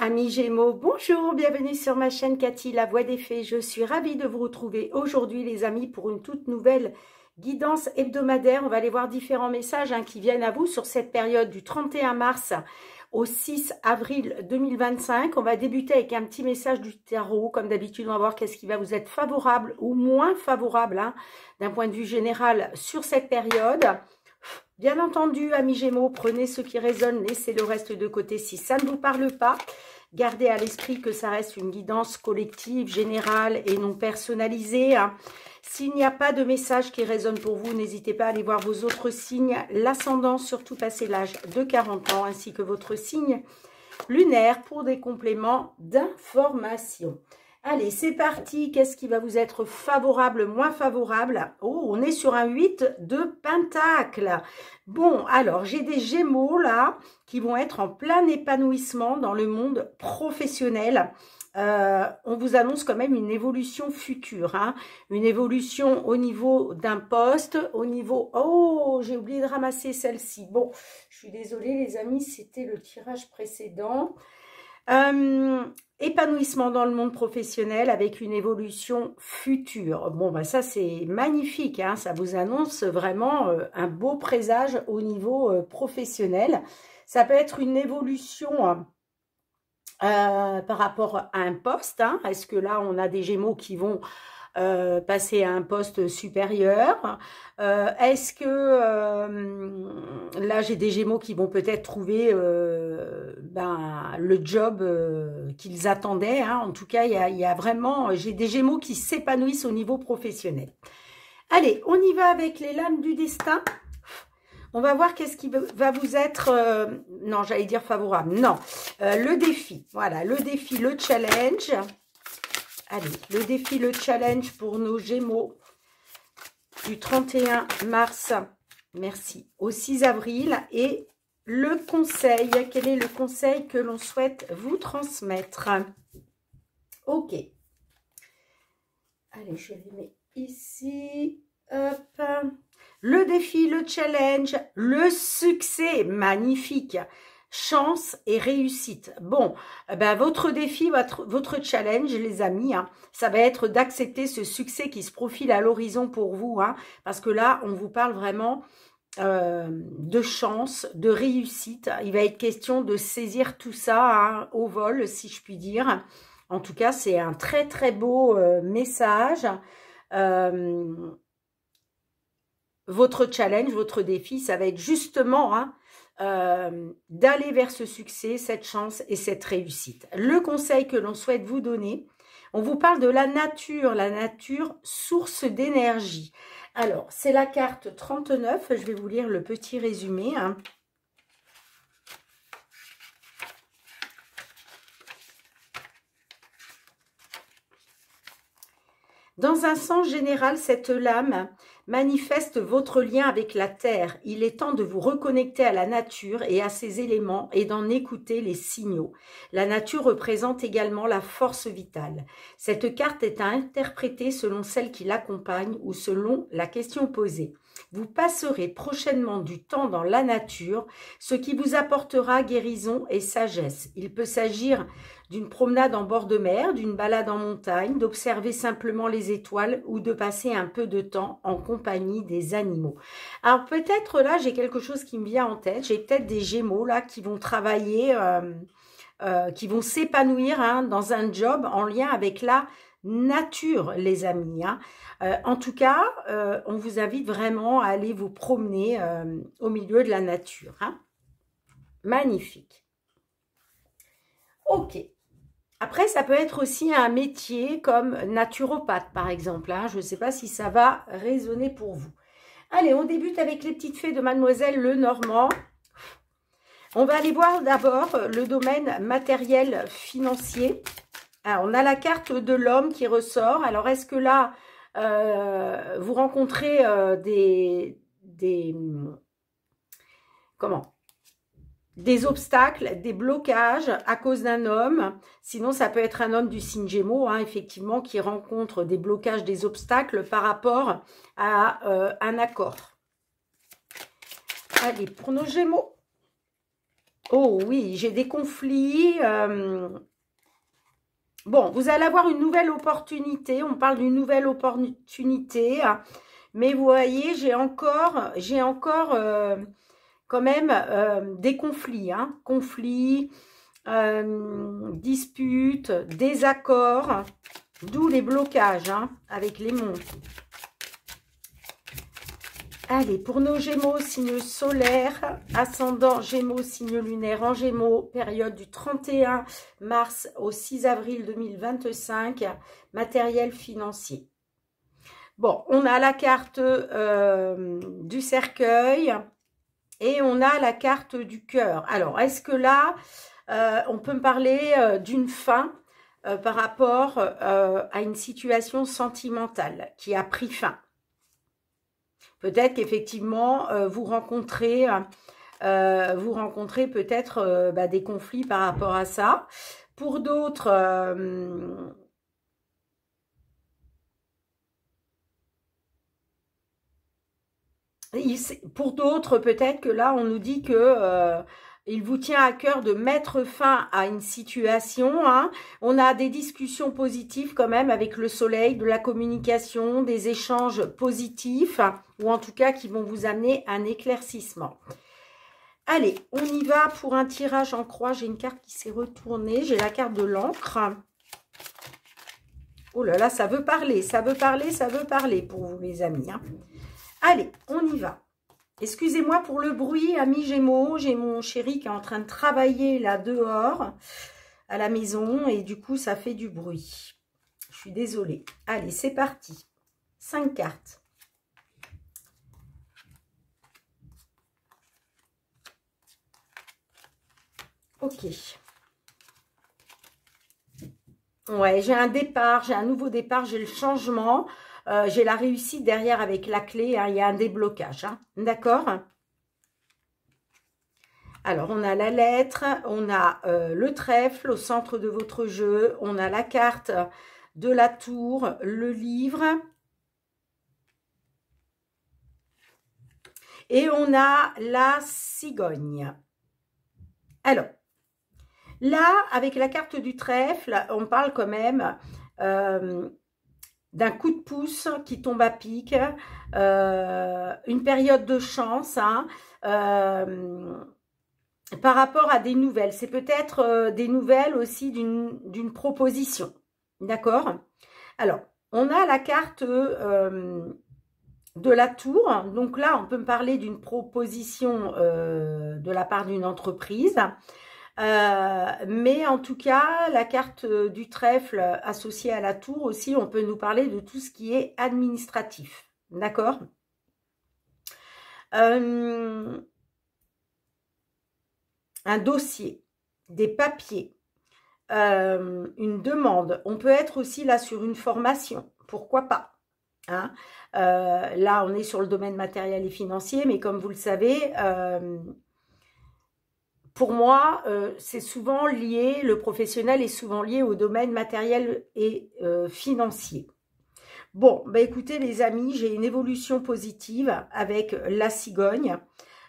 Amis Gémeaux, bonjour, bienvenue sur ma chaîne Cathy, la voix des fées. Je suis ravie de vous retrouver aujourd'hui les amis pour une toute nouvelle guidance hebdomadaire. On va aller voir différents messages qui viennent à vous sur cette période du 31 mars au 6 avril 2025. On va débuter avec un petit message du tarot. Comme d'habitude, on va voir qu'est-ce qui va vous être favorable ou moins favorable d'un point de vue général sur cette période. Bien entendu, amis Gémeaux, prenez ce qui résonne, laissez le reste de côté si ça ne vous parle pas. Gardez à l'esprit que ça reste une guidance collective, générale et non personnalisée. S'il n'y a pas de message qui résonne pour vous, n'hésitez pas à aller voir vos autres signes, l'ascendant, surtout passé l'âge de 40 ans, ainsi que votre signe lunaire pour des compléments d'information. Allez, c'est parti. Qu'est-ce qui va vous être favorable, moins favorable? Oh, on est sur un 8 de Pentacle. Bon, alors, j'ai des Gémeaux, là, qui vont être en plein épanouissement dans le monde professionnel. On vous annonce quand même une évolution future, une évolution au niveau d'un poste, au niveau... Oh, j'ai oublié de ramasser celle-ci. Bon, je suis désolée, les amis, c'était le tirage précédent. Épanouissement dans le monde professionnel avec une évolution future. Bon, bah ça c'est magnifique, ça vous annonce vraiment un beau présage au niveau professionnel. Ça peut être une évolution par rapport à un poste. Est-ce que là on a des Gémeaux qui vont passer à un poste supérieur? Est-ce que là j'ai des Gémeaux qui vont peut-être trouver le job qu'ils attendaient, En tout cas, il y a vraiment, j'ai des Gémeaux qui s'épanouissent au niveau professionnel. Allez, on y va avec les lames du destin. On va voir qu'est-ce qui va vous être, non, j'allais dire favorable, non, le défi, voilà, le défi, le challenge. Allez, le défi, le challenge pour nos Gémeaux du 31 mars, merci, au 6 avril. Et le conseil, quel est le conseil que l'on souhaite vous transmettre? Ok. Allez, je les mets ici. Hop. Le défi, le challenge, le succès, magnifique. Chance et réussite. Bon, votre défi, votre challenge, les amis, ça va être d'accepter ce succès qui se profile à l'horizon pour vous, parce que là, on vous parle vraiment de chance, de réussite. Il va être question de saisir tout ça au vol, si je puis dire. En tout cas, c'est un très, très beau message. Votre challenge, votre défi, ça va être justement... d'aller vers ce succès, cette chance et cette réussite. Le conseil que l'on souhaite vous donner, on vous parle de la nature source d'énergie. Alors, c'est la carte 39, je vais vous lire le petit résumé. Dans un sens général, cette lame manifeste votre lien avec la terre. Il est temps de vous reconnecter à la nature et à ses éléments et d'en écouter les signaux. La nature représente également la force vitale. Cette carte est à interpréter selon celle qui l'accompagne ou selon la question posée. Vous passerez prochainement du temps dans la nature, ce qui vous apportera guérison et sagesse. Il peut s'agir d'une promenade en bord de mer, d'une balade en montagne, d'observer simplement les étoiles ou de passer un peu de temps en compagnie des animaux. Alors peut-être là, j'ai quelque chose qui me vient en tête. J'ai peut-être des Gémeaux là qui vont travailler, qui vont s'épanouir dans un job en lien avec la nature, les amis. En tout cas, on vous invite vraiment à aller vous promener au milieu de la nature. Magnifique. Ok. Après, ça peut être aussi un métier comme naturopathe, par exemple. Je ne sais pas si ça va résonner pour vous. Allez, on débute avec les petites fées de Mademoiselle Lenormand. On va aller voir d'abord le domaine matériel financier. Alors, on a la carte de l'homme qui ressort. Alors, est-ce que là, vous rencontrez des obstacles, des blocages à cause d'un homme? Sinon, ça peut être un homme du signe Gémeaux, effectivement, qui rencontre des blocages, des obstacles par rapport à un accord. Allez, pour nos Gémeaux. Oh oui, j'ai des conflits. Bon, vous allez avoir une nouvelle opportunité. On parle d'une nouvelle opportunité. Mais vous voyez, j'ai encore quand même des conflits. Hein, conflits, disputes, désaccords. D'où les blocages hein, avec les monts. Allez, pour nos Gémeaux, signe solaire, ascendant Gémeaux, signe lunaire en Gémeaux, période du 31 mars au 6 avril 2025, matériel financier. Bon, on a la carte du cercueil et on a la carte du cœur. Alors, est-ce que là, on peut me parler d'une fin par rapport à une situation sentimentale qui a pris fin? Peut-être qu'effectivement, vous rencontrez peut-être des conflits par rapport à ça. Pour d'autres, peut-être que là, on nous dit que il vous tient à cœur de mettre fin à une situation. Hein. On a des discussions positives quand même avec le soleil, de la communication, des échanges positifs, ou en tout cas qui vont vous amener un éclaircissement. Allez, on y va pour un tirage en croix. J'ai une carte qui s'est retournée. J'ai la carte de l'encre. Oh là là, ça veut parler, ça veut parler, ça veut parler pour vous les amis. Hein. Allez, on y va. Excusez-moi pour le bruit, amis Gémeaux. J'ai mon chéri qui est en train de travailler là dehors à la maison et du coup, ça fait du bruit. Je suis désolée. Allez, c'est parti. 5 cartes. Ok. Ouais, j'ai un départ, j'ai un nouveau départ, j'ai le changement. J'ai la réussite derrière avec la clé. Hein, il y a un déblocage. Hein, d'accord ? Alors, on a la lettre, on a le trèfle au centre de votre jeu, on a la carte de la tour, le livre. Et on a la cigogne. Alors, là, avec la carte du trèfle, on parle quand même d'un coup de pouce qui tombe à pic, une période de chance, hein, par rapport à des nouvelles. C'est peut-être des nouvelles aussi d'une proposition. D'accord ? Alors, on a la carte de la tour. Donc là, on peut me parler d'une proposition de la part d'une entreprise. Mais en tout cas, la carte du trèfle associée à la tour aussi, on peut nous parler de tout ce qui est administratif. D'accord ? Un dossier, des papiers, une demande. On peut être aussi là sur une formation. Pourquoi pas ? Hein, là, on est sur le domaine matériel et financier, mais comme vous le savez, pour moi, c'est souvent lié, le professionnel est souvent lié au domaine matériel et financier. Bon, bah écoutez les amis, j'ai une évolution positive avec la cigogne.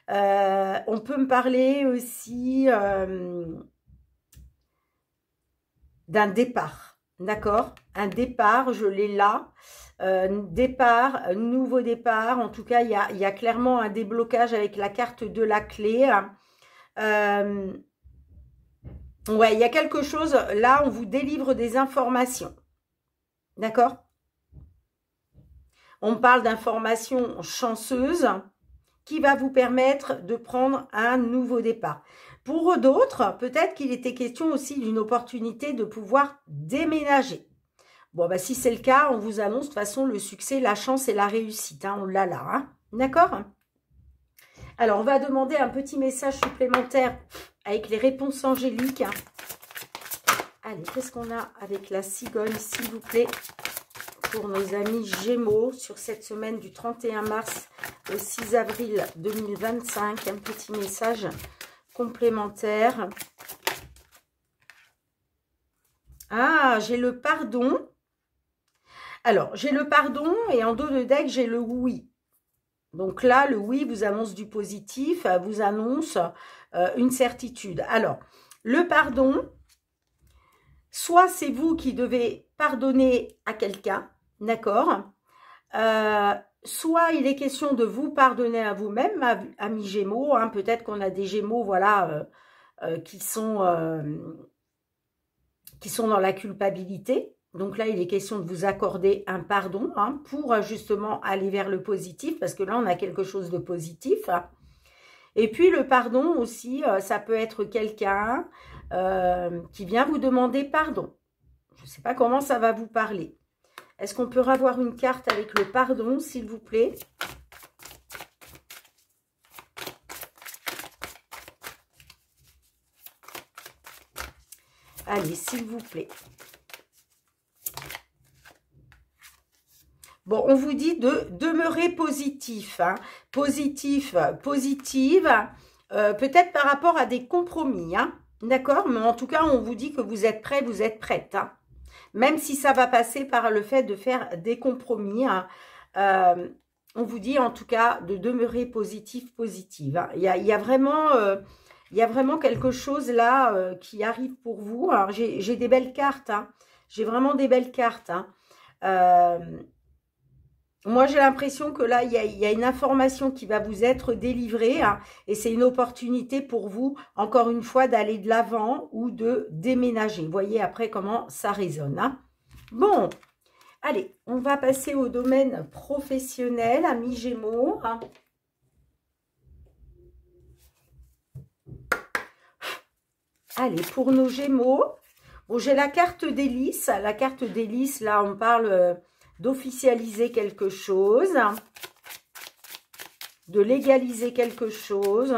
On peut me parler aussi d'un départ, d'accord ? Un départ, je l'ai là. Départ, nouveau départ. En tout cas, il y a clairement un déblocage avec la carte de la clé. Ouais, il y a quelque chose, là, on vous délivre des informations. D'accord ? On parle d'informations chanceuses qui va vous permettre de prendre un nouveau départ. Pour d'autres, peut-être qu'il était question aussi d'une opportunité de pouvoir déménager. Bon, bah, si c'est le cas, on vous annonce de toute façon le succès, la chance et la réussite. Hein, on l'a là. Hein, d'accord ? Alors, on va demander un petit message supplémentaire avec les réponses angéliques. Allez, qu'est-ce qu'on a avec la cigogne, s'il vous plaît, pour nos amis Gémeaux sur cette semaine du 31 mars au 6 avril 2025. Un petit message complémentaire. Ah, j'ai le pardon. Alors, j'ai le pardon et en dos de deck, j'ai le oui. Donc là, le oui vous annonce du positif, vous annonce une certitude. Alors, le pardon, soit c'est vous qui devez pardonner à quelqu'un, d'accord, soit il est question de vous pardonner à vous-même, amis Gémeaux, hein, peut-être qu'on a des Gémeaux, voilà, qui sont dans la culpabilité. Donc là, il est question de vous accorder un pardon, hein, pour justement aller vers le positif, parce que là, on a quelque chose de positif. Et puis le pardon aussi, ça peut être quelqu'un qui vient vous demander pardon. Je ne sais pas comment ça va vous parler. Est-ce qu'on peut avoir une carte avec le pardon, s'il vous plaît? Allez, s'il vous plaît. Bon, on vous dit de demeurer positif, hein. Positif, positive, peut-être par rapport à des compromis, hein. D'accord? Mais en tout cas, on vous dit que vous êtes prêts, vous êtes prête, hein. Même si ça va passer par le fait de faire des compromis, hein. On vous dit en tout cas de demeurer positif, positive, hein. Il y a vraiment quelque chose là qui arrive pour vous. Alors, j'ai des belles cartes, hein. J'ai vraiment des belles cartes, hein. Moi, j'ai l'impression que là, il y a une information qui va vous être délivrée, hein, et c'est une opportunité pour vous, encore une fois, d'aller de l'avant ou de déménager. Vous voyez après comment ça résonne, hein. Bon, allez, on va passer au domaine professionnel, amis Gémeaux, hein. Allez, pour nos Gémeaux, bon, j'ai la carte d'hélice. La carte d'hélice, là, on parle d'officialiser quelque chose, de légaliser quelque chose.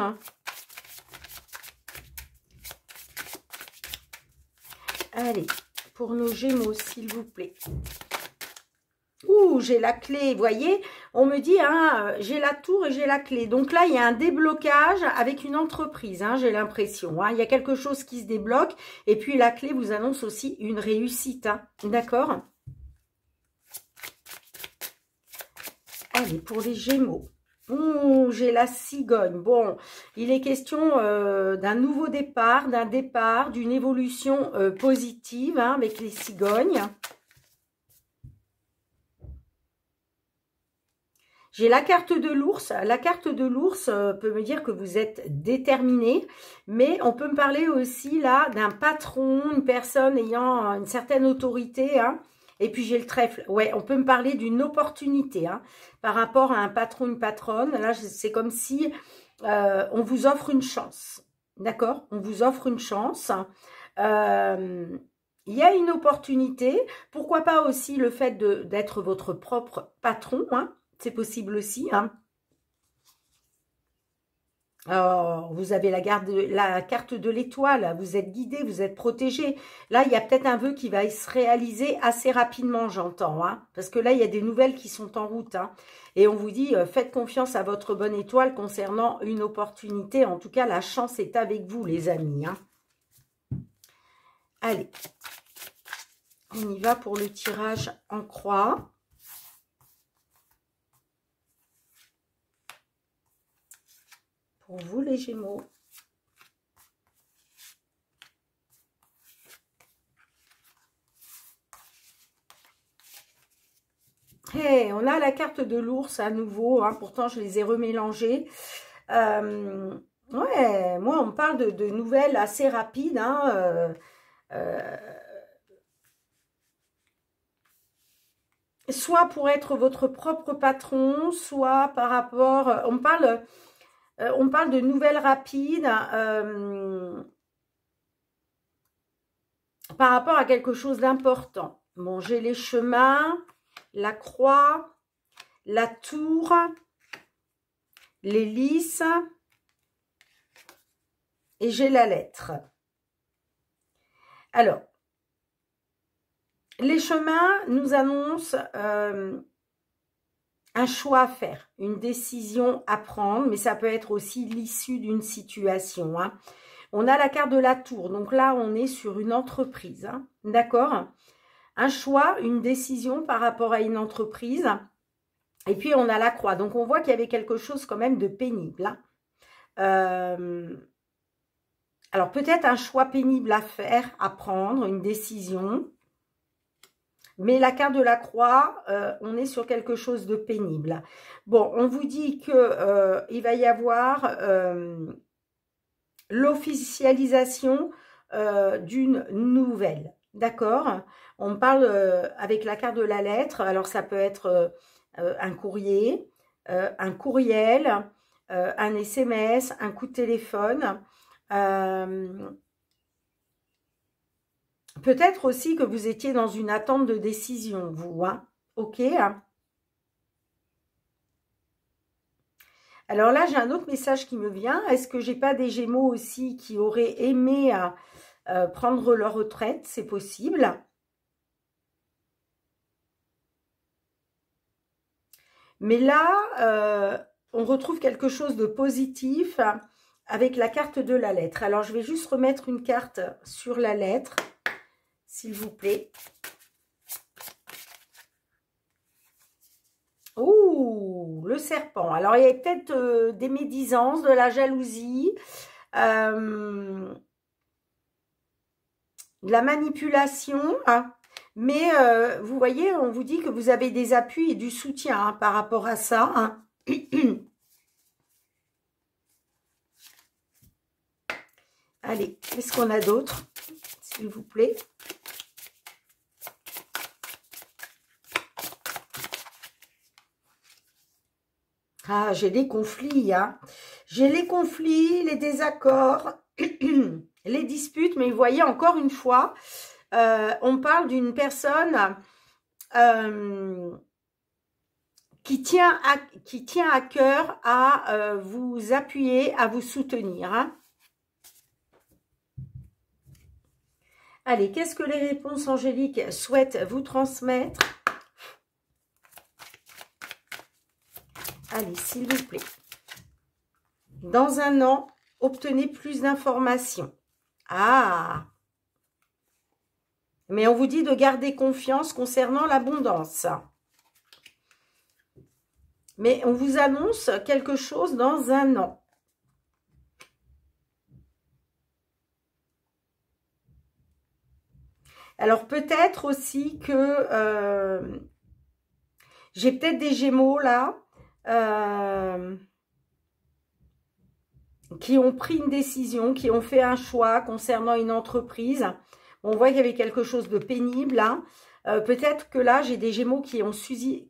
Allez, pour nos Gémeaux, s'il vous plaît. Ouh, j'ai la clé, vous voyez, on me dit, hein, j'ai la tour et j'ai la clé. Donc là, il y a un déblocage avec une entreprise, hein, j'ai l'impression. Hein, il y a quelque chose qui se débloque. Et puis la clé vous annonce aussi une réussite, hein, d'accord? Allez, pour les Gémeaux. Ouh, j'ai la cigogne. Bon, il est question d'un nouveau départ, d'une évolution positive, hein, avec les cigognes. J'ai la carte de l'ours. La carte de l'ours peut me dire que vous êtes déterminé, mais on peut me parler aussi là d'un patron, une personne ayant une certaine autorité, hein. Et puis j'ai le trèfle. Ouais, on peut me parler d'une opportunité, hein, par rapport à un patron, une patronne. Là, c'est comme si on vous offre une chance. D'accord? On vous offre une chance. Il y a une opportunité. Pourquoi pas aussi le fait d'être votre propre patron, hein? C'est possible aussi, hein. Alors, vous avez la carte de l'étoile, vous êtes guidé, vous êtes protégé. Là, il y a peut-être un vœu qui va se réaliser assez rapidement, j'entends, hein, parce que là, il y a des nouvelles qui sont en route, hein. Et on vous dit, faites confiance à votre bonne étoile concernant une opportunité. En tout cas, la chance est avec vous, les amis, hein. Allez, on y va pour le tirage en croix. Pour vous, les Gémeaux. Hey, on a la carte de l'ours à nouveau, hein, pourtant je les ai remélangées. Ouais, moi on me parle de nouvelles assez rapides, hein, soit pour être votre propre patron, soit par rapport... on parle de nouvelles rapides par rapport à quelque chose d'important. Bon, j'ai les chemins, la croix, la tour, l'hélice et j'ai la lettre. Alors, les chemins nous annoncent un choix à faire, une décision à prendre, mais ça peut être aussi l'issue d'une situation, hein. On a la carte de la tour, donc là, on est sur une entreprise, hein, d'accord? Un choix, une décision par rapport à une entreprise. Et puis, on a la croix. Donc, on voit qu'il y avait quelque chose quand même de pénible, hein. Alors, peut-être un choix pénible à faire, à prendre, une décision. Mais la carte de la croix, on est sur quelque chose de pénible. Bon, on vous dit que il va y avoir l'officialisation d'une nouvelle. D'accord? On parle avec la carte de la lettre. Alors, ça peut être un courrier, un courriel, un SMS, un coup de téléphone. Peut-être aussi que vous étiez dans une attente de décision, vous, hein? Ok, hein? Alors là, j'ai un autre message qui me vient. Est-ce que j'ai pas des Gémeaux aussi qui auraient aimé prendre leur retraite? C'est possible. Mais là, on retrouve quelque chose de positif avec la carte de la lettre. Alors, je vais juste remettre une carte sur la lettre, s'il vous plaît. Ouh, le serpent. Alors, il y a peut-être des médisances, de la jalousie, de la manipulation, hein. Mais vous voyez, on vous dit que vous avez des appuis et du soutien hein, par rapport à ça. Hein. Allez, qu'est-ce qu'on a d'autre, s'il vous plaît? Ah, j'ai les conflits, hein. J'ai les conflits, les désaccords, les disputes, mais vous voyez, encore une fois, on parle d'une personne qui tient à cœur à vous appuyer, à vous soutenir. Hein. Allez, qu'est-ce que les réponses angéliques souhaitent vous transmettre? Allez, s'il vous plaît. Dans un an, obtenez plus d'informations. Ah! Mais on vous dit de garder confiance concernant l'abondance. Mais on vous annonce quelque chose dans un an. Alors peut-être aussi que j'ai peut-être des Gémeaux là qui ont pris une décision, qui ont fait un choix concernant une entreprise. On voit qu'il y avait quelque chose de pénible. Hein. Peut-être que là, j'ai des Gémeaux qui ont saisi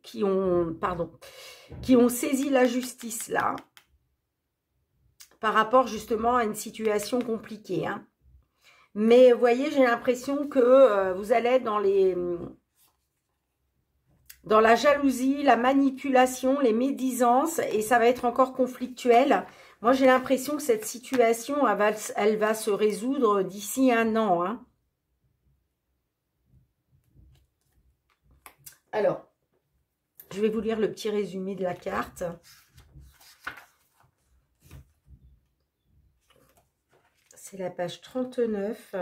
la justice là, par rapport justement à une situation compliquée. Hein. Mais vous voyez, j'ai l'impression que vous allez être dans la jalousie, la manipulation, les médisances, et ça va être encore conflictuel. Moi, j'ai l'impression que cette situation, elle va se résoudre d'ici un an. Hein. Alors, je vais vous lire le petit résumé de la carte. C'est la page 39.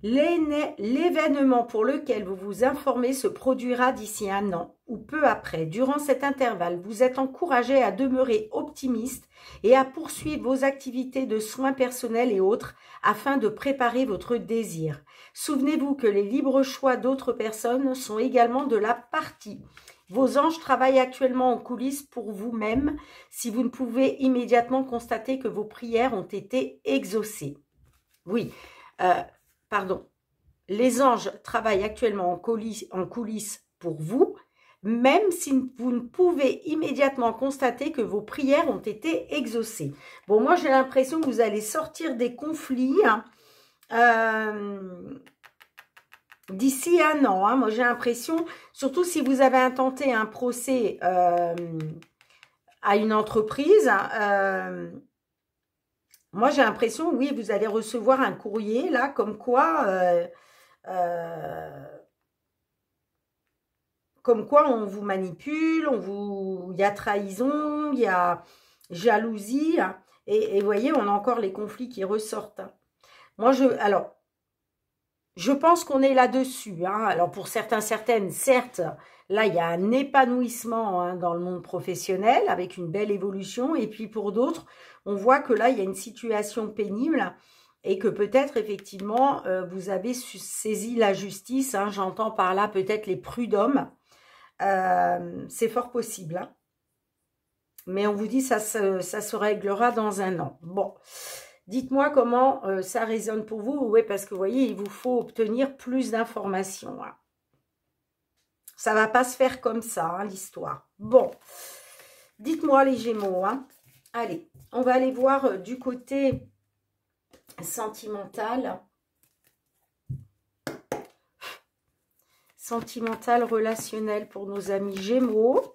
L'événement pour lequel vous vous informez se produira d'ici un an ou peu après. Durant cet intervalle, vous êtes encouragé à demeurer optimiste et à poursuivre vos activités de soins personnels et autres afin de préparer votre désir. Souvenez-vous que les libres choix d'autres personnes sont également de la partie. Vos anges travaillent actuellement en coulisses pour vous-même si vous ne pouvez immédiatement constater que vos prières ont été exaucées. Oui, pardon, les anges travaillent actuellement en coulisses pour vous, même si vous ne pouvez immédiatement constater que vos prières ont été exaucées. Bon, moi, j'ai l'impression que vous allez sortir des conflits d'ici un an. Hein. Moi, j'ai l'impression, surtout si vous avez intenté un procès à une entreprise, moi, j'ai l'impression, oui, vous allez recevoir un courrier, là, comme quoi on vous manipule, il y a trahison, il y a jalousie. Et vous voyez, on a encore les conflits qui ressortent. Moi, alors, Je pense qu'on est là-dessus. Hein. Alors, pour certains, certaines, certes, là, il y a un épanouissement hein, dans le monde professionnel avec une belle évolution. Et puis, pour d'autres, on voit que là, il y a une situation pénible et que peut-être, effectivement, vous avez saisi la justice. Hein. J'entends par là peut-être les prud'hommes. C'est fort possible. Hein. Mais on vous dit ça se réglera dans un an. Bon. Dites-moi comment ça résonne pour vous. Oui, parce que vous voyez, il vous faut obtenir plus d'informations. Hein. Ça ne va pas se faire comme ça, hein, l'histoire. Bon, dites-moi les Gémeaux. Hein. Allez, on va aller voir du côté sentimental. Sentimental, relationnel pour nos amis Gémeaux.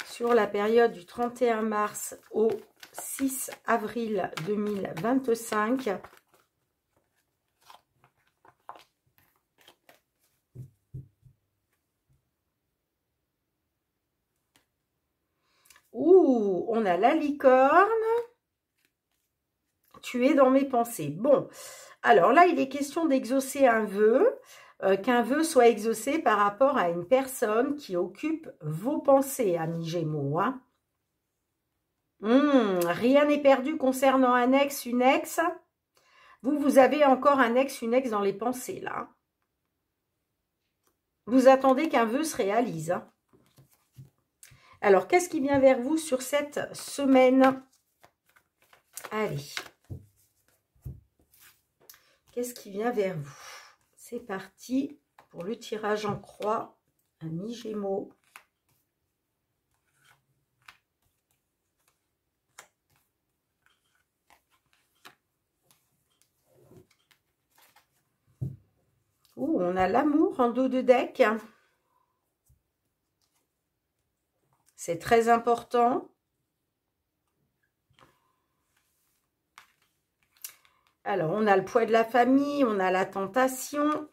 Sur la période du 31 mars au 6 avril 2025. Ouh, on a la licorne. Tu es dans mes pensées. Bon, alors là, il est question d'exaucer un vœu, qu'un vœu soit exaucé par rapport à une personne qui occupe vos pensées, amis Gémeaux. Hein. Rien n'est perdu concernant un ex, une ex. Vous avez encore un ex, une ex dans les pensées, là. Vous attendez qu'un vœu se réalise. Hein. Alors, qu'est-ce qui vient vers vous sur cette semaine? Allez. Qu'est-ce qui vient vers vous? C'est parti pour le tirage en croix, amis Gémeaux. Ouh, on a l'amour en dos de deck. C'est très important. Alors, on a le poids de la famille, on a la tentation,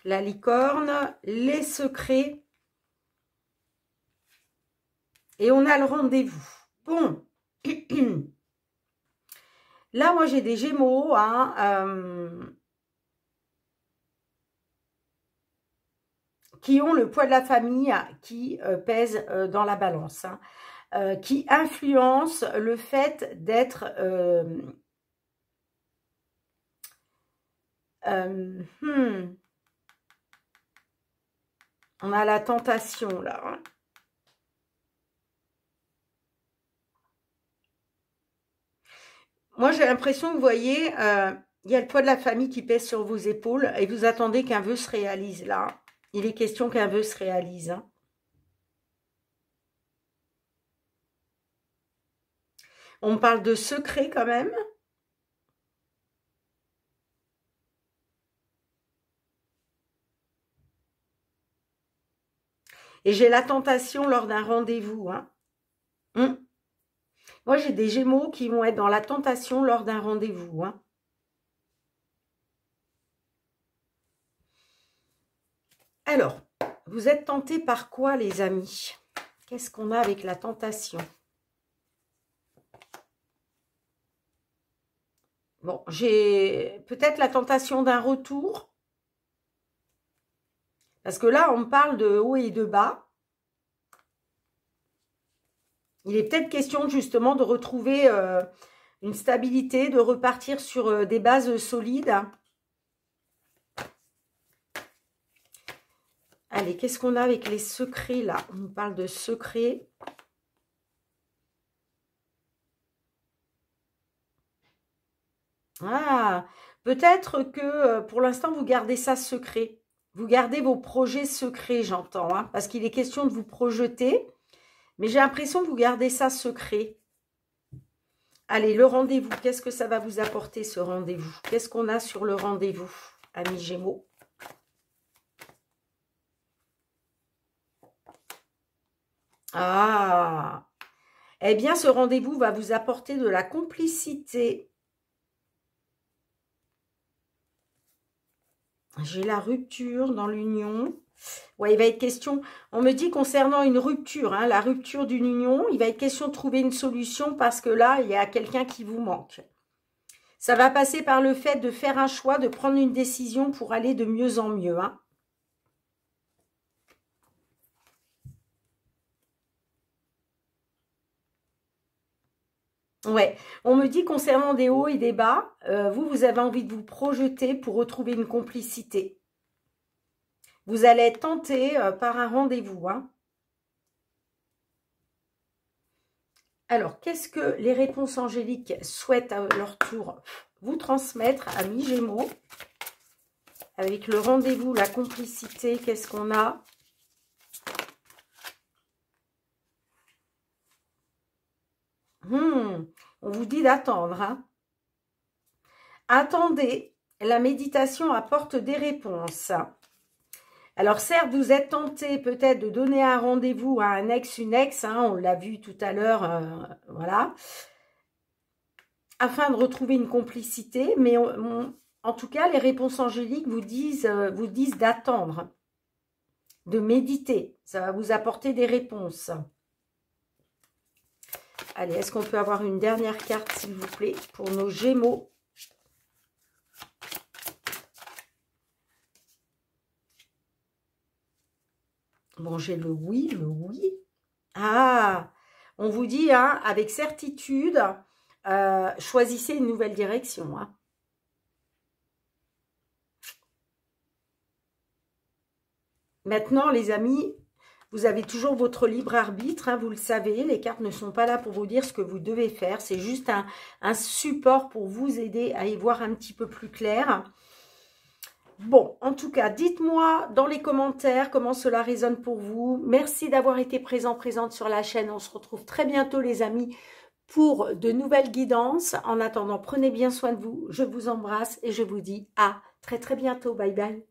la licorne, les secrets. Et on a le rendez-vous. Bon. Là, moi, j'ai des Gémeaux, hein, qui ont le poids de la famille qui pèse dans la balance. Hein. Qui influence le fait d'être on a la tentation là. Hein. Moi j'ai l'impression que vous voyez, il y a le poids de la famille qui pèse sur vos épaules et vous attendez qu'un vœu se réalise là. Il est question qu'un vœu se réalise. Hein. On parle de secret quand même. Et j'ai la tentation lors d'un rendez-vous. Hein. Moi, j'ai des Gémeaux qui vont être dans la tentation lors d'un rendez-vous. Hein. Alors, vous êtes tentés par quoi, les amis? Qu'est-ce qu'on a avec la tentation? Bon, j'ai peut-être la tentation d'un retour. Parce que là, on me parle de haut et de bas. Il est peut-être question justement de retrouver une stabilité, de repartir sur des bases solides. Allez, qu'est-ce qu'on a avec les secrets là? On nous parle de secrets. Ah, peut-être que pour l'instant, vous gardez ça secret. Vous gardez vos projets secrets, j'entends. Hein, parce qu'il est question de vous projeter. Mais j'ai l'impression que vous gardez ça secret. Allez, le rendez-vous. Qu'est-ce que ça va vous apporter, ce rendez-vous? Qu'est-ce qu'on a sur le rendez-vous, amis Gémeaux? Ah, eh bien, ce rendez-vous va vous apporter de la complicité. J'ai la rupture dans l'union. Ouais, il va être question, on me dit concernant une rupture, hein, la rupture d'une union, il va être question de trouver une solution parce que là, il y a quelqu'un qui vous manque. Ça va passer par le fait de faire un choix, de prendre une décision pour aller de mieux en mieux. Hein. Ouais, on me dit concernant des hauts et des bas, vous avez envie de vous projeter pour retrouver une complicité. Vous allez être tenté par un rendez-vous. Hein. Alors, qu'est-ce que les réponses angéliques souhaitent à leur tour vous transmettre, amis Gémeaux? Avec le rendez-vous, la complicité, qu'est-ce qu'on a? On vous dit d'attendre. Hein. Attendez, la méditation apporte des réponses. Alors certes, vous êtes tenté peut-être de donner un rendez-vous à un ex, une ex, hein, on l'a vu tout à l'heure, voilà, afin de retrouver une complicité, mais en tout cas, les réponses angéliques vous disent d'attendre, de méditer, ça va vous apporter des réponses. Allez, est-ce qu'on peut avoir une dernière carte, s'il vous plaît, pour nos Gémeaux? Bon, j'ai le oui, le oui. Ah, on vous dit, hein, avec certitude, choisissez une nouvelle direction. Hein. Maintenant, les amis, vous avez toujours votre libre arbitre, hein, vous le savez. Les cartes ne sont pas là pour vous dire ce que vous devez faire. C'est juste un support pour vous aider à y voir un petit peu plus clair. Bon, en tout cas, dites-moi dans les commentaires comment cela résonne pour vous. Merci d'avoir été présente sur la chaîne. On se retrouve très bientôt, les amis, pour de nouvelles guidances. En attendant, prenez bien soin de vous. Je vous embrasse et je vous dis à très bientôt. Bye bye.